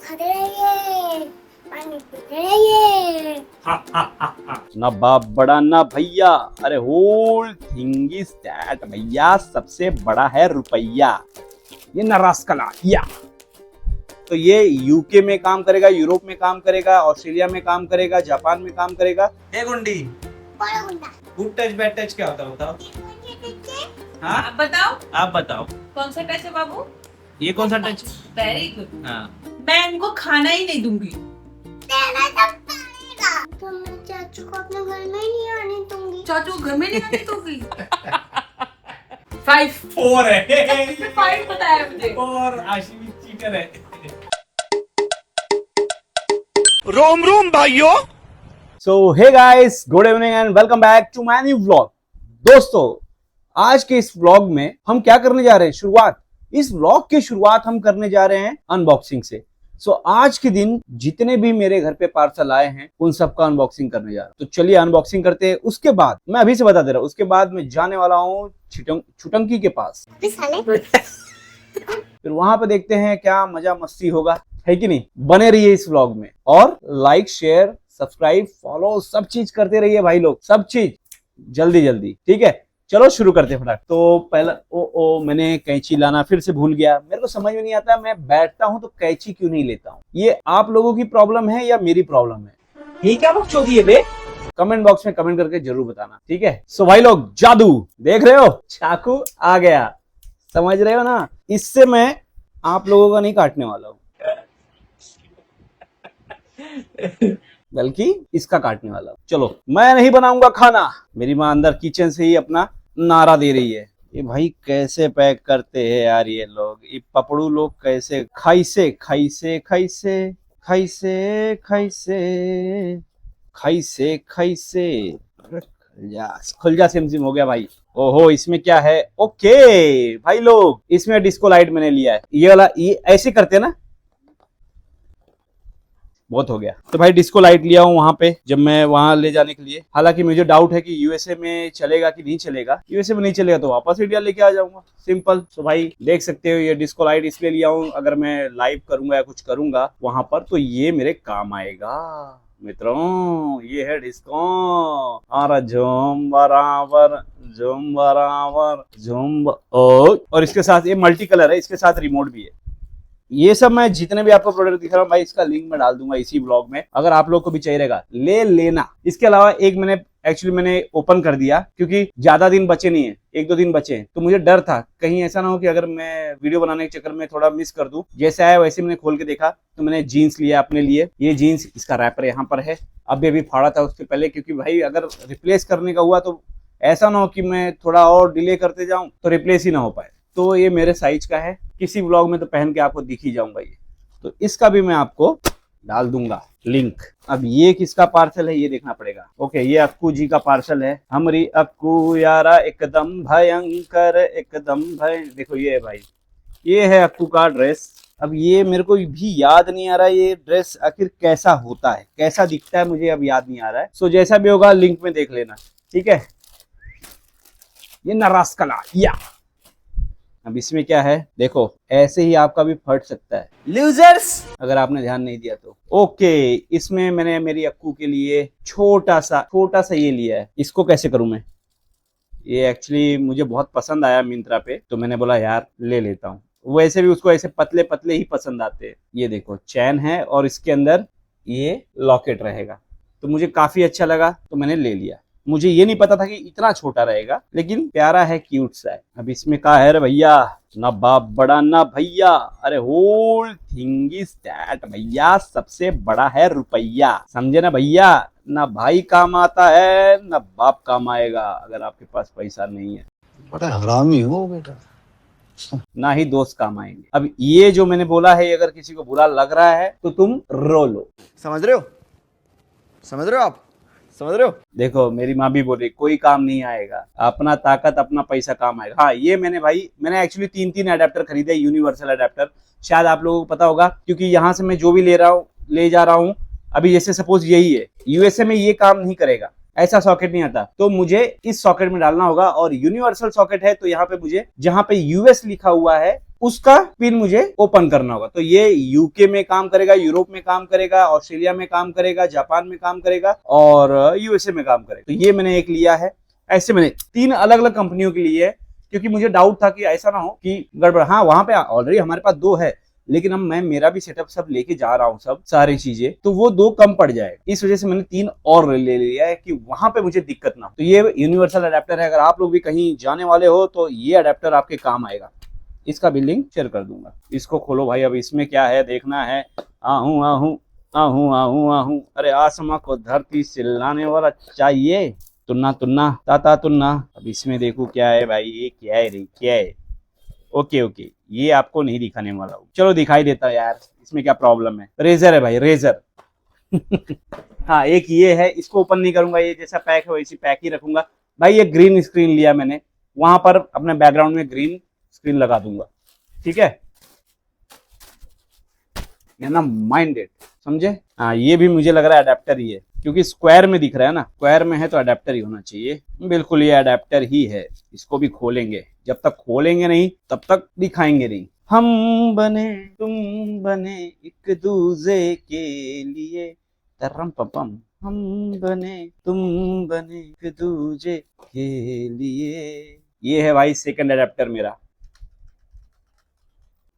खाते रहिए, पानी पीते रहिए। ना बाप बड़ा ना भैया, अरे होल थिंग इज दैट भैया, सबसे बड़ा है रुपया। ये नरास्कला या तो ये यूके में काम करेगा, यूरोप में काम करेगा, ऑस्ट्रेलिया में काम करेगा, जापान में काम करेगा। ए गुंडी, बड़ा गुंडा। गुड टच बैड टच क्या होता है बताओ? हाँ आप बताओ आप बताओ, कौन सा टच है बाबू? ये कौन सा टच? Very good. हाँ मैं इनको खाना ही नहीं दूंगी। तेरा सब पड़ेगा। तो मैं चाचू को अपने घर में नहीं आने दूंगी। चाचू घर में नहीं आने दूंगी। 5 4 है। 5 बताया मुझे। और आशी भी चीटर है। रोम रोम भाइयों। So hey guys, good evening and welcome back to my new vlog. दोस्तों, आज के इस व्लॉग में हम क्या करने जा रहे हैं? शुरुआत, इस व्लॉग की शुरुआत हम करने जा रहे हैं अनबॉक्सिंग से। सो आज के दिन जितने भी मेरे घर पे पार्सल आए हैं उन सब का अनबॉक्सिंग करने जा रहा हूं। तो चलिए अनबॉक्सिंग करते हैं। उसके बाद मैं अभी से बता दे रहा हूं, उसके बाद मैं जाने वाला हूँ छुटंकी के पास। फिर वहां पे देखते हैं क्या मजा मस्ती होगा, है कि नहीं। बने रहिए इस व्लॉग में और लाइक शेयर सब्सक्राइब फॉलो सब चीज करते रहिए भाई लोग, सब चीज जल्दी जल्दी, ठीक है। चलो शुरू करते हैं फटाफट। तो पहला मैंने कैंची लाना फिर से भूल गया। मेरे को समझ में नहीं आता, मैं बैठता हूं तो कैंची क्यों नहीं लेता हूं। ये आप लोगों की प्रॉब्लम है या मेरी प्रॉब्लम है? ये क्या बकचोदी है बे? कमेंट बॉक्स में कमेंट करके जरूर बताना, ठीक है। सो भाई लोग, जादू देख रहे हो, चाकू आ गया, समझ रहे हो ना। इससे मैं आप लोगों का नहीं काटने वाला हूं, बल्कि इसका काटने वाला हूं। चलो, मैं नहीं बनाऊंगा खाना। मेरी माँ अंदर किचन से ही अपना नारा दे रही है। ये भाई कैसे पैक करते हैं यार ये लोग, ये पपड़ू लोग कैसे खाइसे खाइसे खाइसे खाइसे खाइसे खाइसे खाइसे। खुल जा सिमसिम हो गया भाई। ओहो, इसमें क्या है? ओके भाई लोग, इसमें डिस्को लाइट मैंने लिया है। ये वाला, ये ऐसे करते ना, बहुत हो गया। तो भाई डिस्को लाइट लिया हूँ वहां पे, जब मैं वहां ले जाने के लिए। हालांकि मुझे डाउट है कि यूएसए में चलेगा कि नहीं चलेगा। यूएसए में नहीं चलेगा तो वापस इंडिया लेके आ जाऊंगा, सिंपल। तो भाई देख सकते हो, ये डिस्को लाइट इसलिए लिया हूँ, अगर मैं लाइव करूंगा या कुछ करूंगा वहां पर तो ये मेरे काम आएगा मित्रों। ये है डिस्को। और झूम बराबर झूम बराबर झूम। और इसके साथ ये मल्टी कलर है, इसके साथ रिमोट भी है। ये सब मैं जितने भी आपको प्रोडक्ट दिखा रहा हूँ भाई, इसका लिंक मैं डाल दूंगा इसी ब्लॉग में। अगर आप लोग को भी चाहिए रहेगा ले लेना। इसके अलावा एक मैंने ओपन कर दिया क्योंकि ज्यादा दिन बचे नहीं है, 1-2 दिन बचे हैं। तो मुझे डर था कहीं ऐसा ना हो कि अगर मैं वीडियो बनाने के चक्कर में थोड़ा मिस कर दूं। जैसे आया वैसे मैंने खोल के देखा तो मैंने जीन्स लिया अपने लिए। ये जीन्स, इसका रैपर यहाँ पर है। अभी फाड़ा था उसके पहले, क्योंकि भाई अगर रिप्लेस करने का हुआ तो ऐसा ना हो कि मैं थोड़ा और डिले करते जाऊं तो रिप्लेस ही ना हो पाए। तो ये मेरे साइज का है, किसी व्लॉग में तो पहन के आपको दिख ही जाऊंगा ये। तो इसका भी मैं आपको डाल दूंगा लिंक। अब ये किसका पार्सल है ये देखना पड़ेगा। ओके, ये अक्कू जी का पार्सल है। हमारी अक्कू यारा एकदम भयंकर, एकदम देखो ये है भाई, ये है अक्कू का ड्रेस। अब ये मेरे को भी याद नहीं आ रहा है ये ड्रेस आखिर कैसा होता है, कैसा दिखता है, मुझे अब याद नहीं आ रहा है। सो जैसा भी होगा लिंक में देख लेना, ठीक है। ये नरास्कला या। अब इसमें क्या है देखो, ऐसे ही आपका भी फट सकता है लूजर्स, अगर आपने ध्यान नहीं दिया तो। ओके, इसमें मैंने मेरी अक्कू के लिए छोटा सा ये लिया है। इसको कैसे करूं मैं? ये एक्चुअली मुझे बहुत पसंद आया मिंत्रा पे, तो मैंने बोला यार ले लेता हूं। वैसे भी उसको ऐसे पतले पतले ही पसंद आते हैं। ये देखो चैन है और इसके अंदर ये लॉकेट रहेगा, तो मुझे काफी अच्छा लगा तो मैंने ले लिया। मुझे ये नहीं पता था कि इतना छोटा रहेगा, लेकिन प्यारा है, क्यूट सा है। अब इसमें क्या है रे भैया? ना बाप बड़ा ना भैया, अरे होल थिंग इज दैट भैया, सबसे बड़ा है रुपया। समझे ना भैया? ना भाई काम आता है ना बाप काम आएगा अगर आपके पास पैसा नहीं है। बड़ा हरामी हो बेटा। ना ही दोस्त काम आएंगे। अब ये जो मैंने बोला है, अगर किसी को बुरा लग रहा है तो तुम रो लो। समझ रहे हो? समझ रहे हो आप? समझ रहे हो? देखो मेरी माँ भी बोल रही कोई काम नहीं आएगा, अपना ताकत अपना पैसा काम आएगा। हाँ, ये मैंने एक्चुअली 3 अडेप्टर खरीदे, यूनिवर्सल अडेप्टर। शायद आप लोगों को पता होगा, क्योंकि यहाँ से मैं जो भी ले जा रहा हूँ, अभी जैसे सपोज यही है, यूएसए में ये काम नहीं करेगा, ऐसा सॉकेट नहीं आता, तो मुझे इस सॉकेट में डालना होगा। और यूनिवर्सल सॉकेट है तो यहाँ पे मुझे जहाँ पे यूएस लिखा हुआ है उसका पिन मुझे ओपन करना होगा। तो ये यूके में काम करेगा, यूरोप में काम करेगा, ऑस्ट्रेलिया में काम करेगा, जापान में काम करेगा और यूएसए में काम करेगा। तो ये मैंने एक लिया है। ऐसे मैंने 3 अलग अलग कंपनियों के लिए है, क्योंकि मुझे डाउट था कि ऐसा ना हो कि गड़बड़। हाँ, वहां पे ऑलरेडी हमारे पास 2 है, लेकिन अब मैं मेरा भी सेटअप सब लेके जा रहा हूँ, सब सारी चीजें, तो वो 2 कम पड़ जाएगा। इस वजह से मैंने 3 और ले लिया है कि वहां पे मुझे दिक्कत ना हो। तो ये यूनिवर्सल अडेप्टर है। अगर आप लोग भी कहीं जाने वाले हो तो ये अडेप्टर आपके काम आएगा। इसका भी लिंक शेयर कर दूंगा। इसको खोलो भाई, अब इसमें क्या है देखना है। आहू आहू आहू आहू आहू, अरे आसमां को धरती सिलाने वाला चाहिए, तुन्ना तुन्ना ताता तुन्ना। अब इसमें देखो क्या है भाई, ये क्या है रे, क्या है। ओके ओके, ये आपको नहीं दिखाने वाला हूँ, चलो दिखाई देता है यार, इसमें क्या प्रॉब्लम है। रेजर है भाई, रेजर। हाँ, एक ये है, इसको ओपन नहीं करूंगा, ये जैसा पैक है वैसी पैक ही रखूंगा। भाई ये ग्रीन स्क्रीन लिया मैंने, वहां पर अपने बैकग्राउंड में ग्रीन स्क्रीन लगा दूंगा, ठीक है ना, माइंडेड, समझे। हाँ, ये भी मुझे लग रहा है अडेप्टर ही है, क्योंकि स्क्वायर में दिख रहा है ना, स्क्वायर में है तो अडेप्टर ही होना चाहिए। बिल्कुल ये अडेप्टर ही है। इसको भी खोलेंगे, जब तक खोलेंगे नहीं तब तक दिखाएंगे नहीं। हम बने तुम बने एक दूसरे के लिए, तरम पपम, हम बने तुम बने एक दूसरे के लिए। ये है भाई सेकंड अडेप्टर मेरा।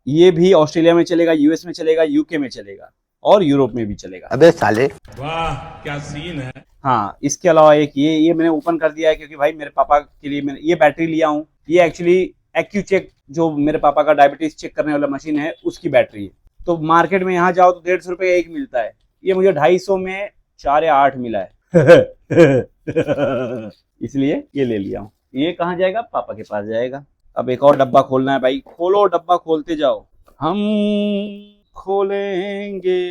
ये भी ऑस्ट्रेलिया में चलेगा, यूएस में चलेगा, यूके में चलेगा और यूरोप में भी चलेगा। अबे साले, वाह क्या सीन है। हाँ, इसके अलावा एक ये मैंने ओपन कर दिया है, क्योंकि भाई मेरे पापा के लिए मैंने ये बैटरी लिया हूँ। ये एक्चुअली एक्यू चेक, जो मेरे पापा का डायबिटीज चेक करने वाला मशीन है, उसकी बैटरी है। तो मार्केट में यहाँ जाओ तो 150 रुपए का एक मिलता है, ये मुझे 250 में 4 या 8 मिला है। इसलिए ये ले लिया हूँ। ये कहाँ जाएगा, पापा के पास जाएगा। अब एक और डब्बा खोलना है भाई, खोलो डब्बा, खोलते जाओ। हम खोलेंगे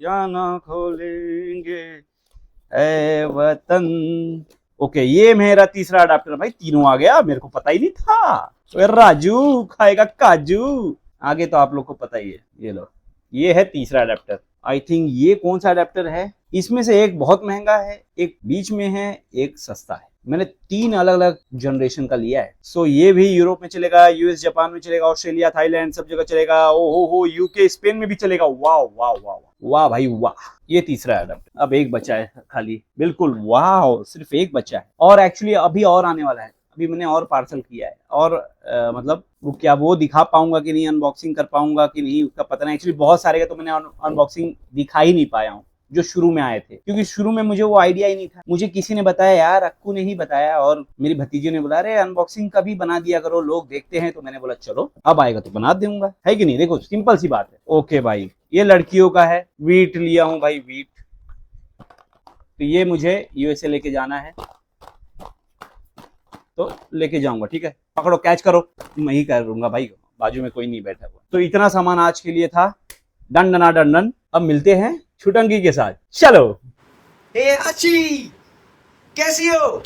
या ना खोलेंगे ऐ वतन। ओके, ये मेरा तीसरा अडाप्टर। भाई तीनों आ गया, मेरे को पता ही नहीं था। तो राजू खाएगा काजू, आगे तो आप लोग को पता ही है। ये लो, ये है तीसरा अडेप्टर। आई थिंक ये कौन सा अडेप्टर है, इसमें से एक बहुत महंगा है, एक बीच में है, एक सस्ता है। मैंने 3 अलग अलग जनरेशन का लिया है। सो ये भी यूरोप में चलेगा, यूएस जापान में चलेगा, ऑस्ट्रेलिया थाईलैंड सब जगह चलेगा। ओ हो यूके स्पेन में भी चलेगा। वाह वाह वाह वाह भाई वाह। ये तीसरा अडेप्टर। अब एक बचा है खाली, बिल्कुल वाह, सिर्फ एक बचा है। और एक्चुअली अभी और आने वाला है, अभी मैंने और पार्सल किया है। और मतलब वो क्या वो दिखा पाऊंगा कि नहीं, अनबॉक्सिंग कर पाऊंगा कि नहीं, उसका पता नहीं। एक्चुअली बहुत सारे का तो मैंने अनबॉक्सिंग दिखा ही नहीं पाया हूँ, जो शुरू में आए थे, क्योंकि शुरू में मुझे वो आइडिया ही नहीं था। मुझे किसी ने बताया यार, अक्कू ने ही बताया, और मेरी भतीजी ने बोला अरे अनबॉक्सिंग कभी बना दिया करो, लोग देखते हैं। तो मैंने बोला चलो अब आएगा तो बना दूंगा, है कि नहीं। देखो सिंपल सी बात है। ओके भाई, ये लड़कियों का है। वीट लिया हूँ भाई, वीट। तो ये मुझे यूएसए लेके जाना है, तो लेके जाऊंगा, ठीक है। पकड़ो, कैच करो, मैं ही करूंगा भाई, बाजू में कोई नहीं बैठा हुआ। तो इतना सामान आज के लिए था। डन डना डन डन। अब मिलते हैं छुटंगी के साथ, चलो। हे आची, कैसी हो?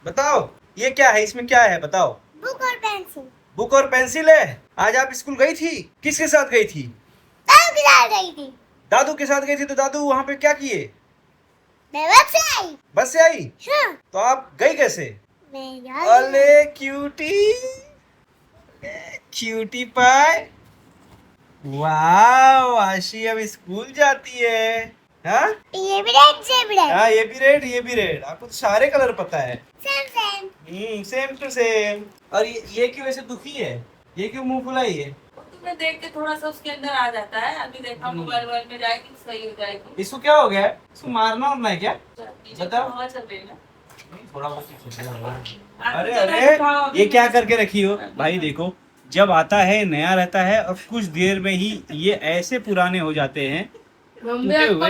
बताओ ये क्या है, इसमें क्या है बताओ। बुक और पेंसिल। बुक और पेंसिल है। आज आप स्कूल गई थी, किसके साथ गई थी? दादू के साथ गई थी। दादू के साथ गई थी। तो दादू वहाँ पे क्या किए? मैं बस से आई। बस से आई? हाँ। तो आप गई कैसे? मैं याद अले क्यूटी, क्यूटी पाए। वाह, आशी अब स्कूल जाती है। हाँ, ये भी रेड से भी रेड। हाँ, ये भी रेड, ये भी रेड। आपको तो सारे कलर पता है। Same same. Same to same. और ये क्यों ऐसे दुखी है, ये क्यों मुंह फुलाई है? तुम्हें देख के थोड़ा सा उसके अंदर आ जाता है। अभी देखा मोबाइल में जाएगी सही हो जाएगी। इसको क्या हो गया है? इसको मारना वारना है क्या? बताओ। हवा चल रही है ना। थोड़ा बहुत। अरे अरे, ये क्या करके रखी हो भाई? देखो, जब आता है नया रहता है और कुछ देर में ही ये ऐसे पुराने हो जाते हैं, टूटे हुए।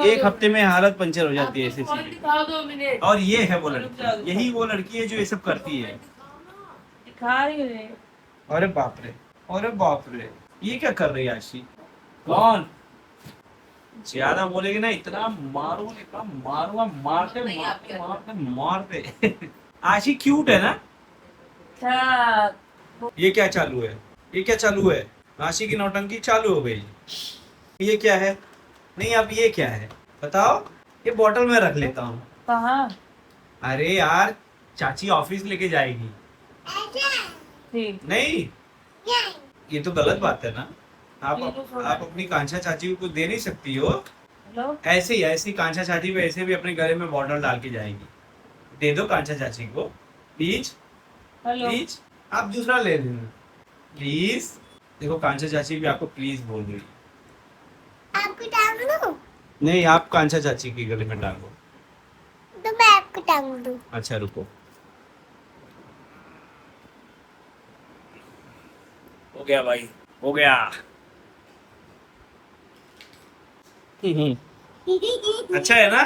1 हफ्ते में हालत पंचर हो जाती है ऐसे चीजें। और ये है वो लड़की, यही वो लड़की है जो ये सब करती है। दिखा रही है। अरे बाप रे, अरे बाप रे, ये क्या कर रही है आशी? कौन? ज्यादा बोलेगी ना, इतना मारूंगा, मारूंगा, मारते मारते मारते मारते। आशी क्यूट है ना? ये क्या चालू है, ये क्या चालू है? आशी की नौटंकी चालू हो गई। ये क्या है? नहीं, अब ये क्या है बताओ? ये बोतल में रख लेता हूँ। कहाँ? अरे यार, चाची ऑफिस लेके जाएगी। ठीक। नहीं, नहीं ये तो गलत बात है ना। आप अपनी कांचा चाची को दे नहीं सकती हो। हेलो ऐसे ही ऐसी कांचा चाची भी ऐसे भी अपने गले में बॉटल डाल के जाएंगी। दे दो कांचा चाची को प्लीज हेलो प्लीज। आप दूसरा ले लेना प्लीज। देखो कांचा चाची भी आपको प्लीज बोल रही है। आपको टांग दूं नहीं, आप कांचा चाची के गले में डालो। तो मैं आपको टांग दूं। अच्छा रुको, हो गया भाई, हो गया। अच्छा है ना?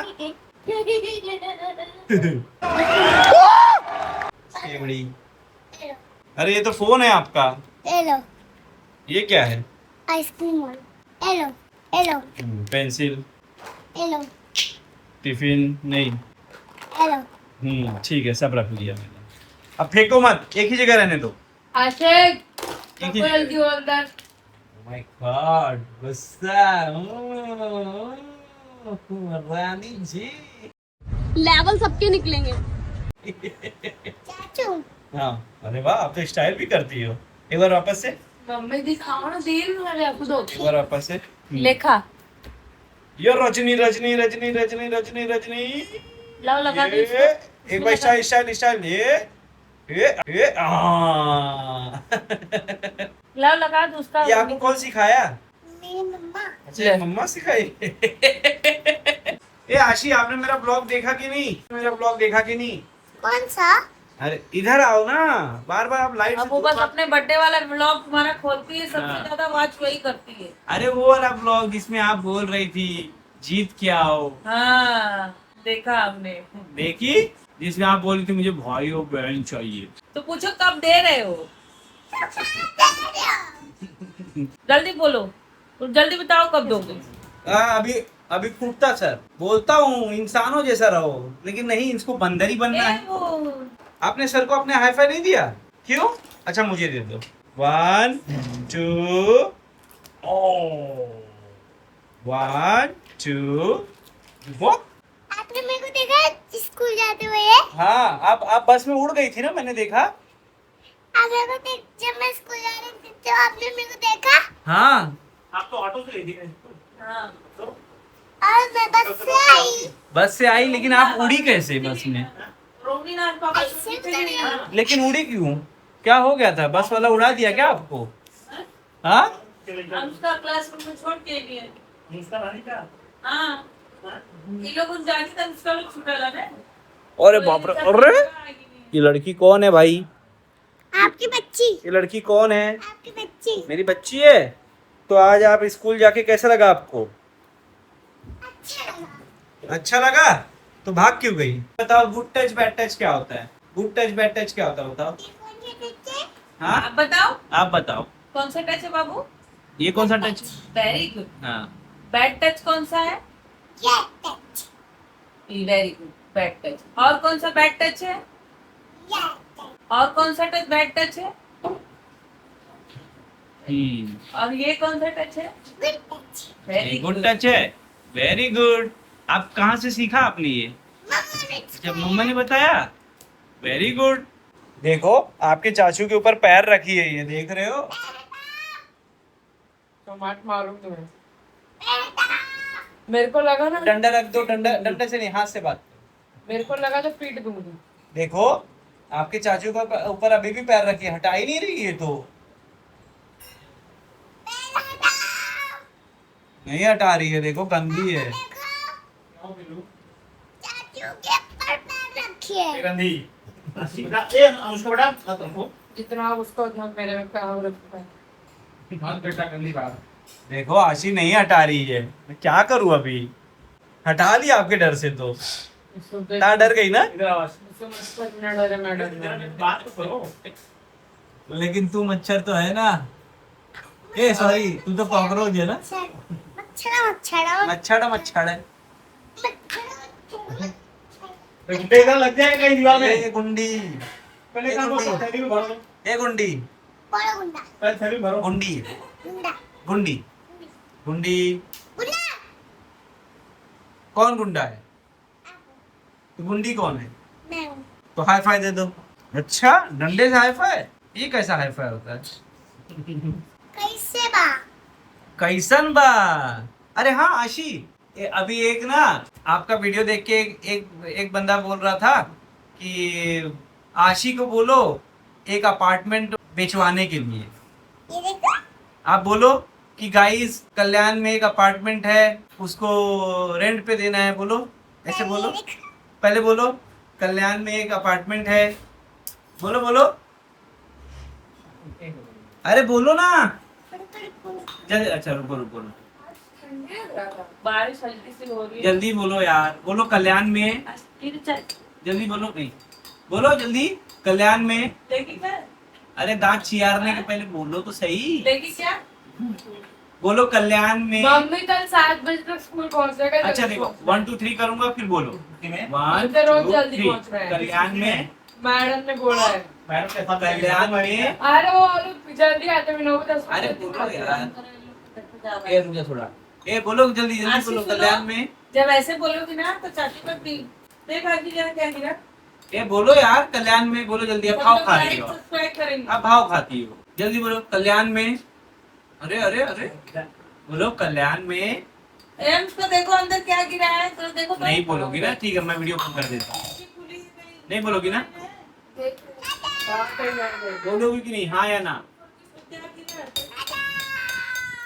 ये बड़ी। अरे ये तो फोन है आपका। हेलो ये क्या है? Ice cream hello hello pencil, hello tiffin नहीं। हेलो ठीक है, सब रख लिया मैंने। अब फेंको मत, एक ही जगह रहने दो। आशिक एक ही चप्पल जगह। क्यों अंदर माय गॉड, गुस्सा। रानी जी। लेवल सबके निकलेंगे। चाचू हाँ, अरे वाह, आप तो स्टाइल भी करती हो। एक बार वापस से, मम्मी दिखाओ ना देर में आपको दो एक बार वापस से। लेखा ये रजनी रजनी रजनी रजनी रजनी रजनी। लाओ लगा दो ये, इसको। एक बार स्टाइल स्टाइल स्टाइल। ये लाओ लगा दो उसका। ये आपको कौन सिखाया? मेरी मम्मा अच्छा, मम्मा सिखाई। ए आशी, आपने मेरा ब्लॉग देखा कि नहीं? मेरा ब्लॉग देखा कि नहीं? कौन सा अरे इधर आओ ना, बार बार आप लाइट अब वो बस अपने बर्थडे वाला ब्लॉग तुम्हारा खोलती है, सबसे ज्यादा वॉच वही करती है। अरे वो वाला ब्लॉग जिसमें आप बोल रही थी जीत के आओ, हाँ देखा हमने। देखी? जिसमें आप बोल रही थी मुझे भाई और बहन चाहिए। तो पूछो कब दे रहे हो, जल्दी बोलो, तो जल्दी बताओ कब दोगे। अभी अभी फूटता सर, बोलता हूँ इंसानों जैसा रहो, लेकिन नहीं, इसको बंदर ही बनना है। वो आपने सर को अपने हाई फाई नहीं दिया क्यों? अच्छा मुझे दे दो। 1 2 1 2 वो। आपने मेरे को देखा स्कूल जाते हुए हाँ, आप बस में उड़ गई थी ना, मैंने देखा। आप मेरे को देख जब मैं स्कूल जा रही थी तो आपने मेरे को देखा हाँ, आप तो ऑटो से गई थी। हाँ और मैं बस से आई बस से आई, लेकिन आप उड़ी कैसे बस में? रोगी नाथ पापा ऐसे उतर गई। लेकिन उड़ी क्यों? क्या हो गया था? बस वाला उड़ा दिया क्या आपको? हाँ, हम उसका क्लासरूम में छोड़ के गए। हाँ ये लोग उन जाती तक उसका लोग छुटा लगा है। अरे बाप रे, अरे ये लड़की कौन है भाई? आपकी बच्ची ये लड़की कौन है? आपकी बच्ची मेरी बच्ची है। तो आज आप स्कूल जाके कैसा लगा आपको? अच्छा लगा। अच्छा लगा? तो भाग क्यों गई? बताओ, गुड टच बैड टच क्या होता है? गुड टच बैड टच क्या होता है बताओ? ये कौन से बच्चे हाँ, आप बताओ आप बताओ। कौन सा टच है बाबू? ये कौन सा टच? Very good. हाँ, बैड टच कौन सा है? ये touch very good bad touch. और कौन सा बैड टच है? ये टच और कौन सा टच बैड टच है? और ये कौन सा टच है? Good touch very good touch है। Very good. आप कहाँ से सीखा आपने ये? मम्मा ने जब मम्मा ने बताया। Very good. देखो, आपके चाचू के ऊपर पैर रखी है, ये देख रहे हो? तो मार मारूं तुम्हें। मेरे को लगा ना, डंडा रख दो। डंडा, डंडे से नहीं, हाथ से बात करो। मेरे को लगा तो पीट दूंगी। देखो, आपके चाचू का ऊपर अभी भी पैर रखी है, हटा ही नहीं रही है। तो नहीं हटा रही है, देखो गंदी है। चाचू के ऊपर पैर रखिए जितना उसको उतना मेरे में पैर रखता है। देखो आशी नहीं हटा रही है, मैं क्या करूं अभी? हटा लिया आपके डर से तो। ता डर गई ना? लेकिन तू मच्छर तो है ना? ए सॉरी, तू तो कॉकरोच है ना? मच्छर मच्छर मच्छर मच्छर है। लग जाएगा कहीं दीवार में। ए गुंडी, ए गुंडी, बड़ा गुंडा गुंडी, गुंडा गुंडी, गुंडी। गुंडा कौन गुंडा है? तो गुंडी कौन है? मैं हूँ। तो हाई फाई दे दो। अच्छा, डंडे से हाई फाई? ये कैसा हाई फाई होता है? कैसे बा? कैसन बा? अरे हाँ आशी, अभी एक ना आपका वीडियो देख के एक बंदा बोल रहा था कि आशी को बोलो एक अपार्टमेंट बेचवाने के लिए। ये देखो। आप बोलो कि गाइस कल्याण में एक अपार्टमेंट है, उसको रेंट पे देना है। बोलो, ऐसे बोलो, पहले बोलो कल्याण में एक अपार्टमेंट है। बोलो बोलो, अरे बोलो ना। अच्छा रुको रुको रुको। बारिश हल्की सी हो रही है। जल्दी बोलो यार, बोलो कल्याण में। जल्दी बोलो, नहीं बोलो जल्दी। कल्याण में। लेगी क्या? अरे दांत चियारने के पहले बोलो तो सही। लेगी क्या? बोलो कल्याण में। मम्मी कल 7 बजे तक स्कूल पहुंचेगा। अच्छा देखो 1 2 3 करूंगा फिर बोलो। 1 तो रोज 2 जल्दी 3 पहुंच रहा है। कल्याण में। मैडम ने बोला है। कल्याण में। अरे वो लोग जल्दी आते हैं 9 बजे। अरे बोलो यार, ए रुक जा थोड़ा। ए बोलो जल्दी जल्दी आशी बोलो सुनो। कल्याण में। जब ऐसे बोलोगी ना तो चाचू का देख भागी जरा क्या गिरा। ए बोलो यार कल्याण में, बोलो जल्दी। अब भाव खाती हो, सब्सक्राइब करेंगे। अब भाव खाती हो, जल्दी बोलो कल्याण में। अरे अरे अरे बोलो कल्याण में। उसको देखो अंदर क्या गिरा है तो देखो तो। नहीं बोलोगी ना, ठीक है मैं वीडियो बंद कर देता हूँ। नहीं बोलोगी ना, बोलोगी कि नहीं, हाँ या ना?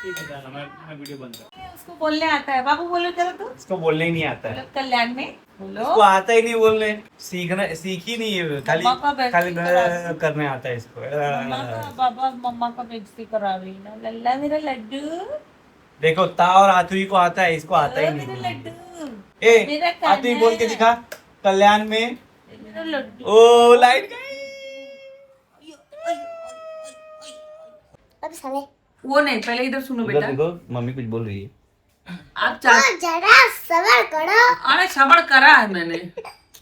ठीक है जाना, मैं वीडियो बंद कर। उसको बोलने आता है। बाबू बोलो चलो तो। इसको बोलने ही नहीं आता है, बोलो कल्याण में बोलो। इसको आता ही नहीं बोलने। सीखी नहीं है, खाली मम्मा का बेइज्जती खाली करा दी। करने आता है इसको। मम्मा का बाबा मम्मा का बेइज्जती करा रही है ना। लल्ला मेरा लड्डू। देखो ता और आतुई को आता है, इसको आता ही मेरा नहीं। लड्डू। ए मेरा कान्हा। आतुई बोल के दिखा कल्याण में। मेरा लड्डू। ओ लाइट गई। अब साले वो नहीं, पहले इधर सुनो उधर बेटा। देखो मम्मी कुछ बोल रही है। आप चार तो जरा सबर करो। अरे सबर करा है मैंने।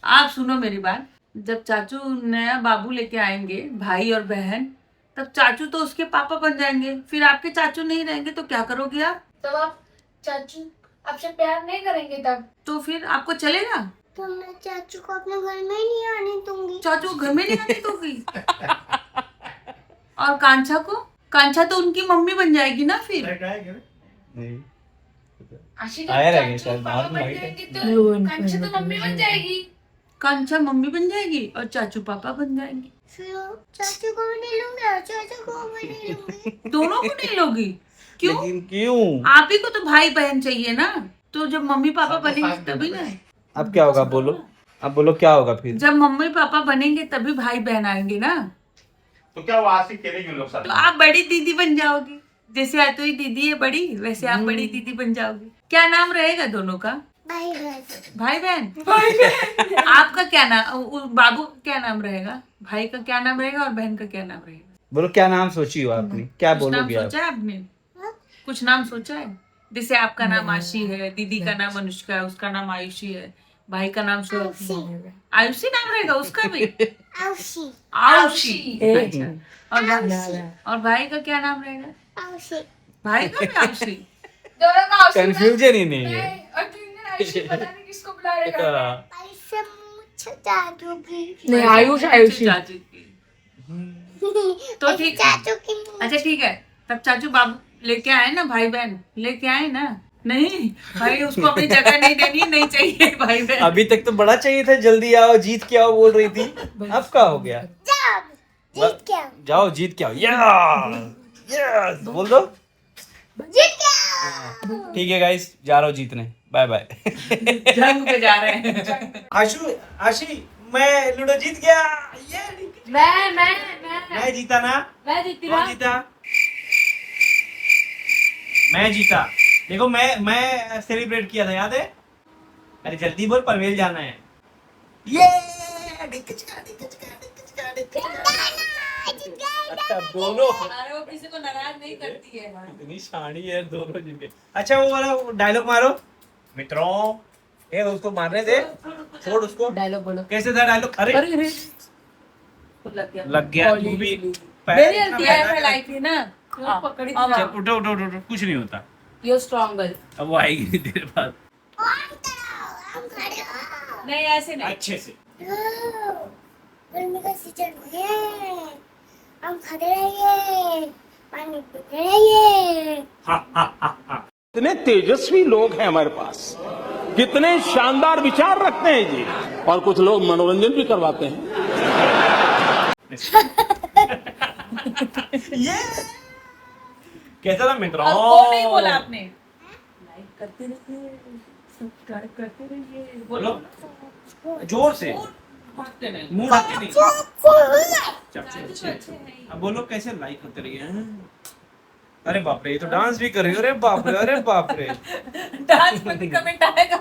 आप सुनो मेरी बात। जब चाचू नया बाबू लेके आएंगे, भाई और बहन, तब चाचू तो उसके पापा बन जाएंगे। फिर आपके चाचू नहीं रहेंगे तो क्या करोगे आप? तब आप चाचू आपसे प्यार नहीं करेंगे तब। तो फिर आपको चलेगा? तो मैं चाचू को अपने घर में ही नहीं आने दूंगी। चाचू को घर में नहीं आने दोगी? और कांचा को? कांचा तो उनकी मम्मी बन जाएगी ना फिर। नहीं आशी आया जब रहेंगे चाचू शायद, पापा बाहर में बन लाइट है। जाएंगे तो कंचा तो मम्मी बन जाएगी। कांचा मम्मी बन जाएगी और चाचू पापा बन जाएंगे। फिर चाचू को भी नहीं लूंगी और चाचू को भी नहीं लूंगी। दोनों को नहीं लोगी? क्यों? लेकिन क्यों? आप ही को तो भाई बहन चाहिए ना। तो जब मम्मी पापा बनेंगे तभी ना। अब क्या होगा बोलो, अब बोलो क्या होगा फिर? जब मम्मी पापा बनेंगे तभी भाई बहन आएंगे ना। तो क्या वो आज से खेलेंगे लोग साथ तो आप बड़ी दीदी बन जाओगी। जैसे आतुई दीदी है बड़ी, वैसे आप बड़ी दीदी बन जाओगी। क्या नाम रहेगा दोनों का? भाई बहन। भाई बहन। आपका क्या नाम, बाबू का क्या नाम रहेगा? भाई का क्या नाम रहेगा और बहन का क्या नाम रहेगा? बोलो क्या नाम सोची हो आपने, क्या कुछ नाम बोलोगे आप? सोचा है आपने? कुछ नाम सोचा है? जैसे आपका नाम आशी है, दीदी का नाम अनुष्का है, उसका नाम आयुषी है, भाई का नाम आयुषी नाम रहेगा उसका भी। आउशी। आयुषी। अच्छा। और भाई का क्या नाम रहेगा? आउशी। भाई का भी आयुषी। दोनों का आशी कंफ्यूजन ही नहीं है। और तीन दिन आयुषी पता नहीं किसको बुला रहेगा। पैसे मुझे चाचू की। नहीं आयुष आयुषी। चाचू की। तो ठीक है। चाचू की। अच्छा ठीक है, तब चाचू बाबू लेके आए ना, भाई बहन लेके आए ना? नहीं भाई, उसको अपनी जगह नहीं देनी, नहीं चाहिए भाई बहन। अभी तक तो बड़ा चाहिए था, जल्दी आओ जीत के आओ बोल रही थी, अब क्या हो गया? जीत क्या? जाओ जीत के आओ। यस बोल दो। जीत क्या? ठीक है गाइस, जा रहा हूँ जीतने, बाय बाय। जंग पे जा रहे हैं। आशी मैं लूडो जीत गया। ये मैं जीता ना? मैं जीती कौन जीता? मैं जीता। देखो मैं सेलिब्रेट किया था, याद है? अरे जल्दी बोल, पनवेल जाना है। ये अच्छा दोनों। अरे वो किसी को नाराज नहीं करती है। इतनी शानी है दोनों जिनके। अच्छा वो वाला डायलॉग मारो मित्रों। ए उसको मारने दे, छोड़ उसको। डायलॉग बोलो। कैसे था डायलॉग? अरे लग गया तू भी। मेरी एलटीआई में लाई थी ना, पकड़ी अब चल, उठो उठो उठो, कुछ नहीं होता। You stronger. अब वो आएगी देर बाद। हम खड़े हो। नहीं ऐसे नहीं। अच्छे से गर्मी का सीजन है, हम खड़े रहिए, ये कितने तेजस्वी लोग हैं हमारे पास, कितने शानदार विचार रखते हैं जी। और कुछ लोग मनोरंजन भी करवाते हैं। ये कैसा था मित्र? अब वो नहीं बोला आपने। लाइक करते रहिए, सब्सक्राइब करते रहिए। बोलो जोर से, भागते नहीं। मुंह ढक के नहीं। चाचू अच्छे हैं। अब बोलो कैसे लाइक करते रहिए। हैं? अरे बाप रे, ये तो डांस भी कर रही हो। अरे बाप रे, अरे बाप रे, डांस पर भी कमेंट आएगा।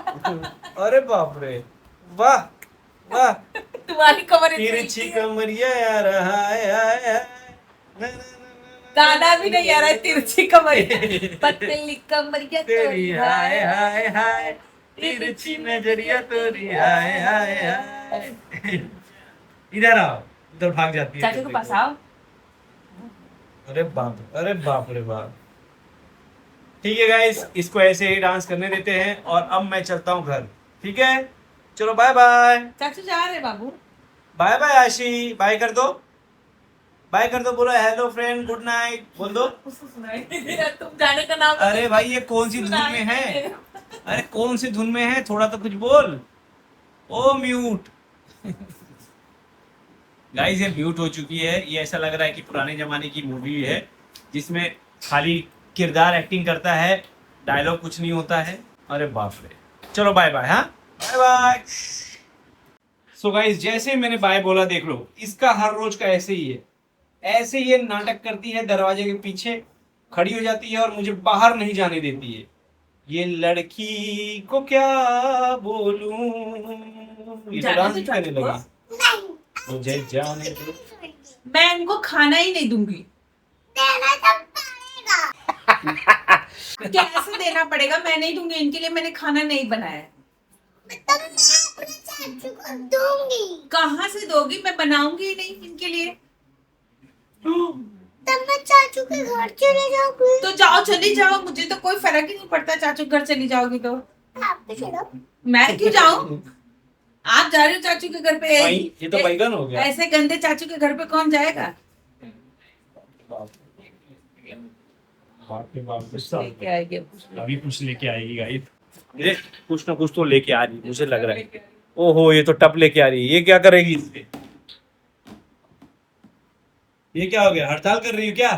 अरे बाप रे, वाह वाह, तुम्हारी कमर तिरछी कमरिया यार, हाय हाय हाय, ना, ना, ना, गाना भी नहीं आ रहा है। तिरछी कमरिया, पतली कमरिया तेरी हाय हाय हाय, तिरछी नजरिया तोरी हाय हाय हाय। इधर आओ, इधर भाग जाती है। चाचू के पास आओ। अरे बाप रे बाप। ठीक है गाइस, इसको ऐसे ही डांस करने देते हैं और अब मैं चलता हूँ घर। ठीक है, चलो बाय बाय। चाचू जा रहे बाबू। बाय बाय आशी, बाय कर दो, बाय कर दो। बोलो हेलो फ्रेंड, गुड नाइट बोल दो। उसको सुनाई नहीं दे रहा, तुम जाने का नाम। अरे भाई ये कौन सी धुन में है? अरे कौन सी धुन में है? थोड़ा तो कुछ बोल। ओ म्यूट। गाइस ये म्यूट हो चुकी है। ये ऐसा लग रहा है कि पुराने जमाने की मूवी है जिसमें खाली किरदार एक्टिंग करता है, डायलॉग कुछ नहीं होता है। अरे बाप रे, चलो बाय बाय। हाँ बाय बाय। सो गाइस जैसे ही मैंने बाय बोला, देख लो इसका हर रोज का ऐसे ही है। ऐसे ही ये नाटक करती है, दरवाजे के पीछे खड़ी हो जाती है और मुझे बाहर नहीं जाने देती है। ये लड़की को क्या बोलूं, ये तो डांस करने लगी। मुझे जाने दो। मैं इनको खाना ही नहीं दूंगी। देना तो पड़ेगा। कैसे देना पड़ेगा? मैं नहीं दूंगी इनके लिए, मैंने खाना नहीं बनाया है। तब मैं अपने चाचू को दूंगी। कहाँ से दोगी? मैं बनाऊंगी ही नहीं इनके लिए। तब मैं चाचू के घर चले जाऊंगी। तो जाओ, चली जाओ, मुझे तो कोई फर्क ही नहीं पड़ता। चाचू घर चली जाओगी तो आप भी चलो। मैं क्यों जाऊं? आप जा रहे हो चाचू के घर पे? ये तो बैगन हो गया। ऐसे गंदे चाचू के घर पे कौन जाएगा? लेके आएगी अभी कुछ लेके आएगी गाइस। ये कुछ ना कुछ तो लेके आ रही, मुझे लग रहा है। ओहो, ये तो टप लेके आ रही है। ये क्या करेगी इससे? ये क्या हो गया? हड़ताल कर रही हो क्या?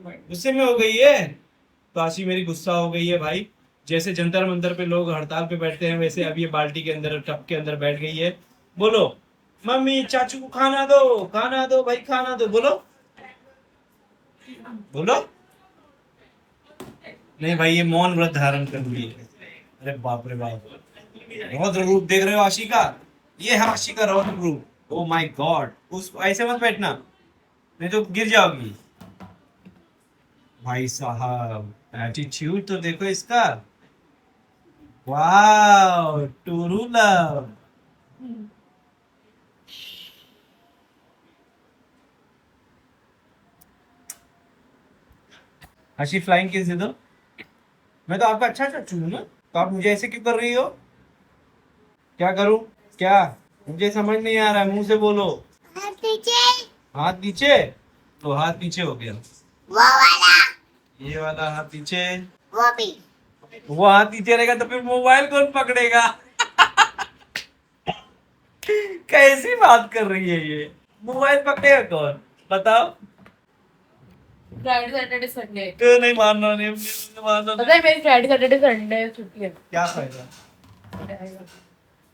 गुस्से में हो गई है? तो आशी मेरी गुस्सा हो गई है भाई। जैसे जंतर मंतर पे लोग हड़ताल पे बैठते हैं, वैसे अब ये बाल्टी के अंदर, टप के अंदर बैठ गई है। बोलो मम्मी चाचू को खाना दो भाई, खाना दो। बोलो बोलो। नहीं भाई, ये मौन व्रत धारण कर ली है। अरे बाप रे बाप, रौद्र रूप देख रहे हो आशी का? ये है आशी का रौद्र रूप। ओ माय गॉड, उस ऐसे मत बैठना, नहीं तो गिर जाओगी। भाई साहब एटीट्यूड तो देखो इसका। Wow, true love. आशी फ्लाइंग किस दे दो। मैं तो आपका अच्छा चाचू हूँ ना, तो आप मुझे ऐसे क्यों कर रही हो? क्या करूं? क्या? मुझे समझ नहीं आ रहा है, मुंह से बोलो। हाथ नीचे। हाथ नीचे? तो हाथ नीचे हो गया। वो वाला। ये वाला हाथ नीचे। वो भी। वो हाथ नीचे रहेगा तो फिर मोबाइल कौन पकड़ेगा? कैसी बात कर रही है ये? मोबाइल पकड़ेगा कौन? बताओ। Friday Saturday Sunday. तो नहीं मानना, नहीं मानना। पता है मेरी फ्राइडे सैटरडे संडे छुट्टी है। क्या फायदा?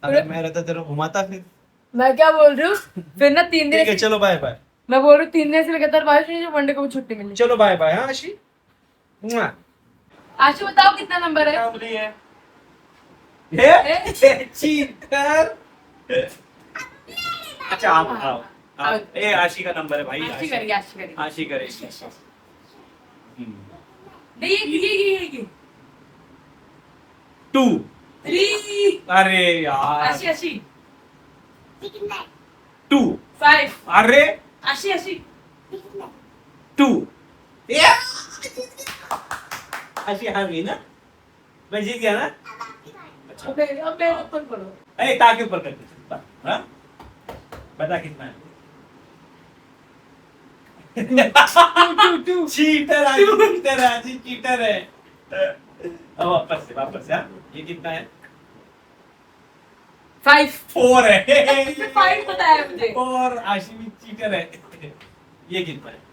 अगर मैं रहता तेरे को घुमाता फिर। मैं क्या बोल रही हूँ, फिर ना 3 ठीक है, दिन, चलो बाय बाय। मैं बोल रही हूँ 3 दिन से लगातार बारिश नहीं, मंडे को छुट्टी मिली। चलो बाय बाय। हाँ आशी, मुआ। आशु बताओ कितना नंबर है? क्या बोली है? ये चीटर। अच्छा आप आओ। ए आशी का नंबर है भाई। आशी करिए, आशी करिए। आशी करेगी। ये 2। 3। अरे यार, आशी आशी 2। 5। अरे आशी आशी 2। आशी हाँ गई ना? मैं जीत गया ना? ओके, अब मैं ऊपर करो। अरे ताकि ऊपर कर दे। हाँ? बता कितना है? चीटर आशी चीटर है। अब वापस यार, ये कितना है? 5 4 है। 5 बताया मुझे। 4 आशी भी चीटर है। ये कितना है?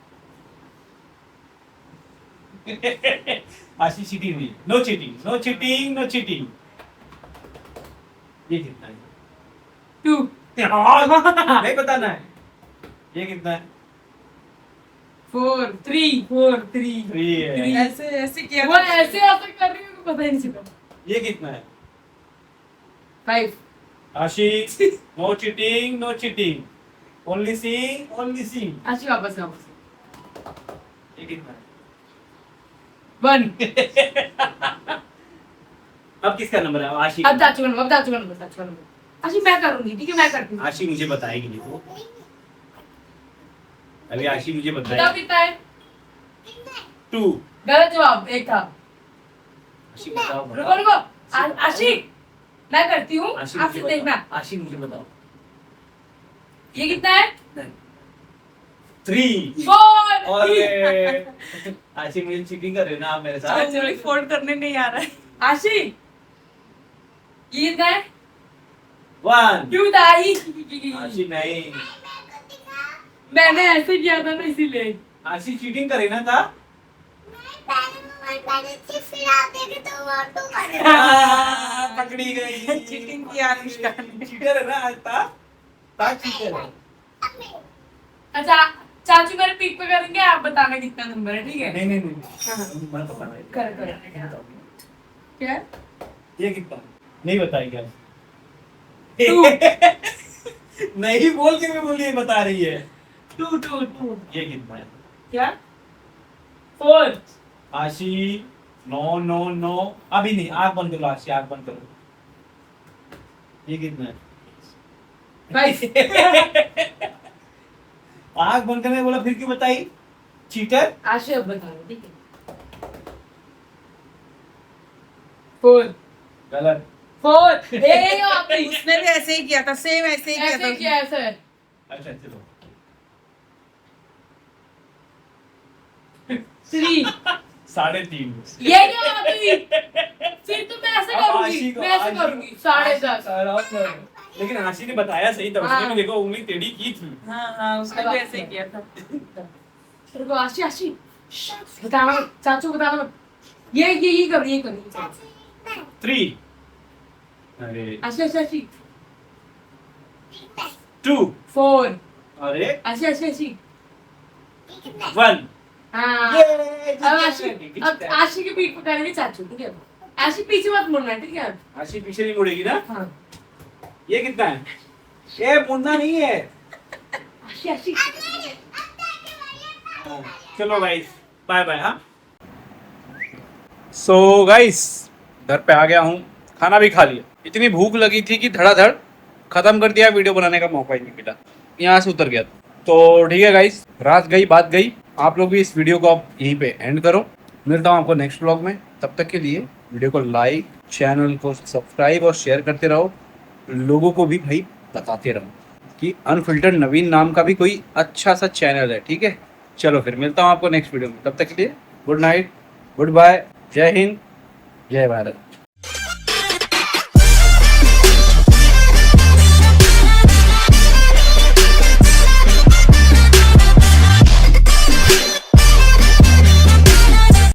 आशी चीटिंग हुई। No cheating, no cheating, no cheating. ये कितना है? 2 नहीं बताना है। ये कितना है? 4 3 3 है। ऐसे ऐसे किया, वो ऐसे कर रही हूँ, पता ही नहीं चला। ये कितना है? 5 Ashi no cheating, no cheating, only sing, only sing. Ashi वापस ये कितना है? 1 अब किसका नंबर है? आशी। अब चाचू का नंबर। आशी मैं करूंगी, ठीक है, मैं करती हूँ। आशी मुझे बताएगी नहीं तो। अभी आशी मुझे बताओ बताएगी। कितना है? 2। गलत जवाब, एक था। आशी बताओ, रुको आशी मैं करती हूँ, आशी आप मुझे सिर्फ देखना। बताओ। आशी मुझे बताओ। ये कितना है? 3। 4 अरे आशी मुझे चीटिंग कर रहे हो ना आप मेरे साथ। मुझे फोल्ड करने नहीं आ रहा है। आशी ये कितना है? 1। क्यों दाई? आशी नहीं, मैंने ऐसे किया था ना, इसीलिए। आशी चीटिंग करे ना था। फिर आप देखे तो 1 2 कर। पकड़ी गई। चीटिंग किया अनुष्का ने। चीटर है ना आज ता चीटर है। अच्छा चाचू मेरे पीठ पे करेंगे, आप बताना कितना नंबर है, ठीक है? नहीं हाँ। मैं तो बताना है। कर क्या? ये कितना? नहीं बताएगी आज। 2 नहीं बोल के भी बोलिए बता रही है। 2 ये कितना है? क्या? 4 आशी नो अभी नहीं, आग बंद करो आशी, आग बंद करो। ये कितना है? 5 आग बंद करने बोला, फिर क्यों बताई? चीटर। आशी अब बता रहा, ठीक है? 4 गलत। 4 उसने भी ऐसे ही किया था, सेम ऐसे ही किया था। ऐसे अच्छा चलो। 3 3.5। ये क्या बात हुई? फिर तो मैं ऐसे अब करूंगी, आशी को- मैं ऐसे आशी- करूंगी 10.5। आराम से। लेकिन आशी ने बताया सही था, उसने भी देखो उंगली टेढ़ी की थी। हाँ उसने भी ऐसे ही किया था। रुको आशी बताना मत, चाचू बताना मत। ये करो 3। अरे आशी 2। 4 अरे आशी 1। हाँ ये अब आशी के पीठ पे करेंगे चाचू, ठीक है? आशी पीछे मत मुड़ना, ठीक है? आशी पीछे नहीं मुड़ेगी ना। हाँ ये कितना है? ये मुड़ना नहीं है। आशी चलो गाइस, बाय बाय। हाँ सो गाइस, घर पे आ गया हूँ, खाना भी खा लिया। इतनी भूख लगी थी कि धड़ाधड़ खत्म कर दिया, वीडियो बनाने का मौका ही नहीं मिला, यहाँ से उतर गया। तो ठीक है गाइस, रात गई बात गई। आप लोग भी इस वीडियो को आप यहीं पे एंड करो। मिलता हूँ आपको नेक्स्ट व्लॉग में। तब तक के लिए वीडियो को लाइक, चैनल को सब्सक्राइब और शेयर करते रहो। लोगों को भी भाई बताते रहो कि अनफिल्टर्ड नवीन नाम का भी कोई अच्छा सा चैनल है, ठीक है? चलो फिर मिलता हूँ आपको नेक्स्ट वीडियो में। तब तक के लिए गुड नाइट, गुड बाय, जय हिंद, जय भारत।